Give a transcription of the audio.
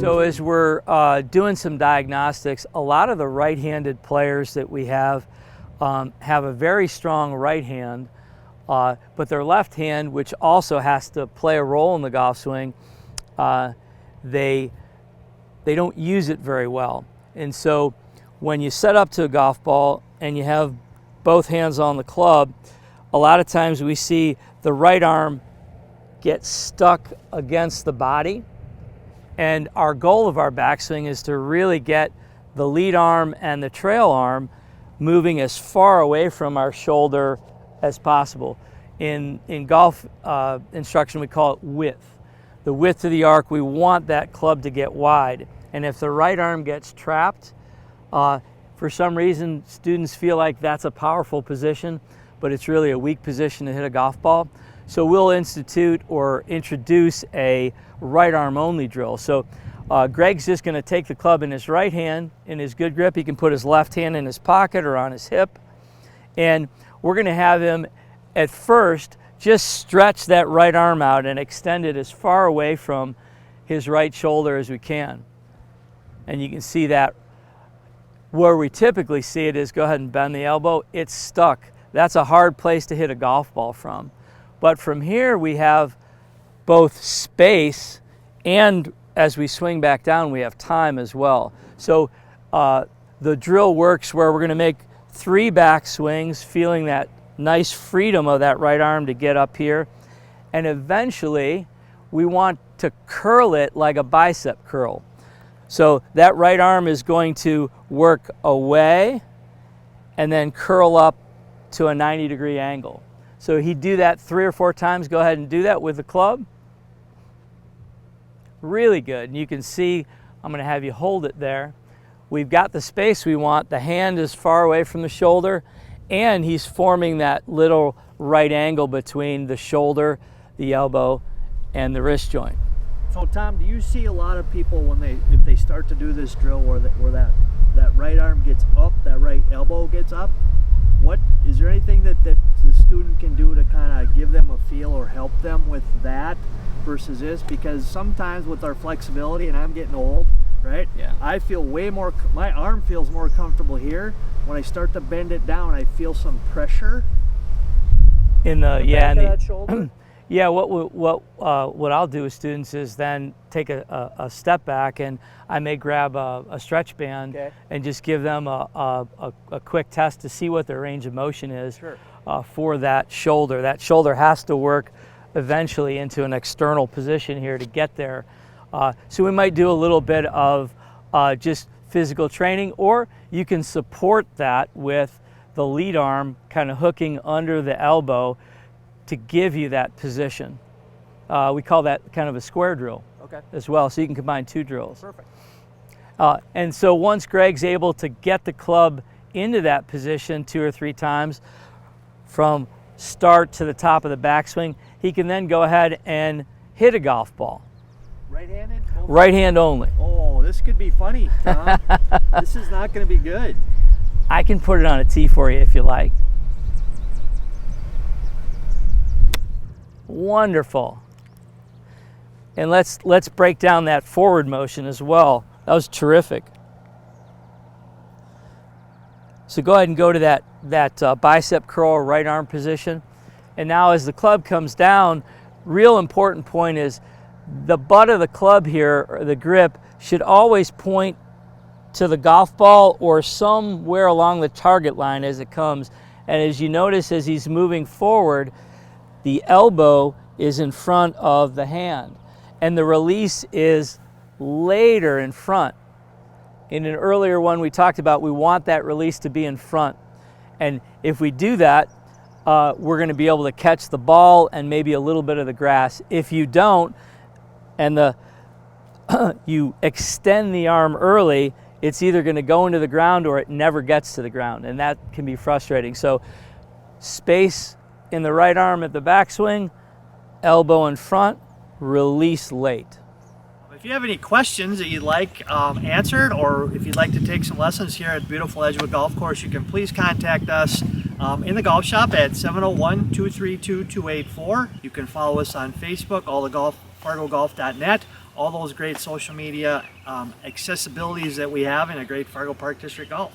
So as we're doing some diagnostics, a lot of the right-handed players that we have a very strong right hand, but their left hand, which also has to play a role in the golf swing, they don't use it very well. And so when you set up to a golf ball and you have both hands on the club, a lot of times we see the right arm get stuck against the body. And our goal of our backswing is to really get the lead arm and the trail arm moving as far away from our shoulder as possible. In golf instruction, we call it width. The width of the arc, we want that club to get wide. And if the right arm gets trapped, for some reason, students feel like that's a powerful position, but it's really a weak position to hit a golf ball. So we'll institute or introduce a right arm only drill. So Greg's just going to take the club in his right hand in his good grip. He can put his left hand in his pocket or on his hip. And we're going to have him at first just stretch that right arm out and extend it as far away from his right shoulder as we can. And you can see that where we typically see it is go ahead and bend the elbow. It's stuck. That's a hard place to hit a golf ball from. But from here we have both space, and as we swing back down we have time as well. So the drill works where we're going to make 3 back swings, feeling that nice freedom of that right arm to get up here. And eventually we want to curl it like a bicep curl. So that right arm is going to work away and then curl up to a 90-degree angle. So he'd do that 3 or 4 times. Go ahead and do that with the club. Really good. And you can see, I'm going to have you hold it there. We've got the space we want. The hand is far away from the shoulder, and he's forming that little right angle between the shoulder, the elbow, and the wrist joint. So Tom, do you see a lot of people when if they start to do this drill where that right arm gets up, that right elbow gets up? Is there anything that the student can do to kind of give them a feel or help them with that versus this? Because sometimes with our flexibility, and I'm getting old, right? Yeah. I feel my arm feels more comfortable here. When I start to bend it down, I feel some pressure in the back of that shoulder. Yeah, what I'll do with students is then take a step back, and I may grab a stretch band and just give them a quick test to see what their range of motion is for that shoulder. That shoulder has to work eventually into an external position here to get there. So we might do a little bit of just physical training, or you can support that with the lead arm kind of hooking under the elbow to give you that position. We call that kind of a square drill as well, so you can combine 2 drills. Perfect. And so once Greg's able to get the club into that position 2 or 3 times from start to the top of the backswing, he can then go ahead and hit a golf ball. Right-handed? Right hand only. Oh, this could be funny, Tom. This is not going to be good. I can put it on a tee for you if you like. Wonderful. And let's break down that forward motion as well. That was terrific. So go ahead and go to that bicep curl right arm position. And now as the club comes down, real important point is the butt of the club here, or the grip, should always point to the golf ball or somewhere along the target line as it comes. And as you notice, as he's moving forward, the elbow is in front of the hand, and the release is later in front. In an earlier one we talked about, we want that release to be in front. And if we do that, we're going to be able to catch the ball and maybe a little bit of the grass. If you don't, and you extend the arm early, it's either going to go into the ground or it never gets to the ground, and that can be frustrating. So space in the right arm at the backswing, elbow in front, release late. If you have any questions that you'd like answered, or if you'd like to take some lessons here at beautiful Edgewood Golf Course, you can please contact us in the golf shop at 701-232-2884. You can follow us on Facebook. All the golf fargogolf.net, all those great social media accessibilities that we have in a great Fargo Park District Golf.